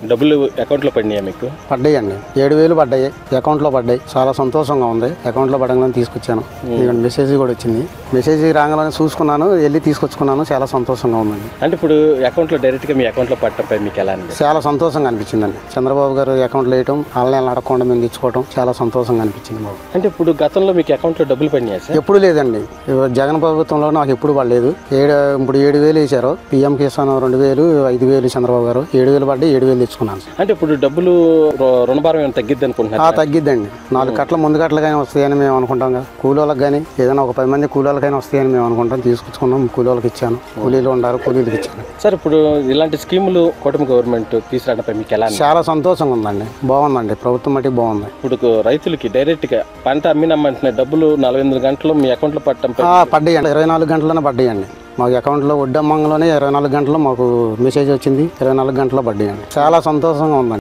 డబ్బులు అకౌంట్లో పడినాయా మీకు? పడ్డాయండి, 7,000 పడ్డాయి, అకౌంట్లో పడ్డాయి. చాలా సంతోషంగా ఉంది. అకౌంట్లో పడగానే తీసుకొచ్చాను. మెసేజ్ కూడా వచ్చింది. మెసేజ్ రాగానే చూసుకున్నాను, వెళ్ళి తీసుకొచ్చుకున్నాను. చాలా సంతోషంగా ఉందండి. అంటే ఇప్పుడు అకౌంట్లో డైరెక్ట్గా మీ అకౌంట్లో పట్టడంపై మీకు ఎలా అనిపిస్తుంది? చాలా సంతోషంగా అనిపించిందండి. చంద్రబాబు గారు అకౌంట్లో వేయటం, వాళ్ళని అడగకుండా మేము తెచ్చుకోవడం చాలా సంతోషంగా అనిపించింది మాకు. అంటే ఇప్పుడు గతంలో మీకు అకౌంట్లో డబ్బులు పడినాయా సార్? ఎప్పుడు లేదండి. జగన్ ప్రభుత్వంలో నాకు ఎప్పుడు పడలేదు. ఇప్పుడు 7,000 వేశారు. పిఎం కిసాన్ 2,000, 5,000 చంద్రబాబు గారు 7,000 పడ్డాయి. 7,000 తెచ్చుకున్నాను. అంటే ఇప్పుడు డబ్బులు రుణభారం ఏమైనా తగ్గిద్ది అనుకుంటున్నారు? తగ్గిద్దండి. 4 కట్ల ముందు కట్టలుగానే వస్తాయని మేము అనుకుంటాం కదా. కూలీలకు కానీ ఏదైనా ఒక 10 మంది కూలీలకైనా వస్తాయని మేము అనుకుంటాం. తీసుకొచ్చుకున్నాం, కూలీలకు ఇచ్చాను. కూలీలు ఉన్నారు, కూలీలకు ఇచ్చాను. సార్ ఇప్పుడు ఇలాంటి స్కీములు కూటమి గవర్నమెంట్ తీసుకురావడంపై మీకు ఎలా? చాలా సంతోషంగా ఉందండి. బాగుందండి, ప్రభుత్వం మట్టి బాగుంది. ఇప్పుడు రైతులకి డైరెక్ట్గా పంట అమ్మినమ్మంటున్న డబ్బులు 48 గంటలు మీ అకౌంట్లో పట్టడంపై పడ్డాయండి. 24 గంటల్లోనే పడ్డాయండి. మాకు అకౌంట్లో వడ్డమ్మంగంలోనే 24 గంటలు మాకు మెసేజ్ వచ్చింది. 24 గంటల్లో పడ్డాయండి. చాలా సంతోషంగా ఉందండి.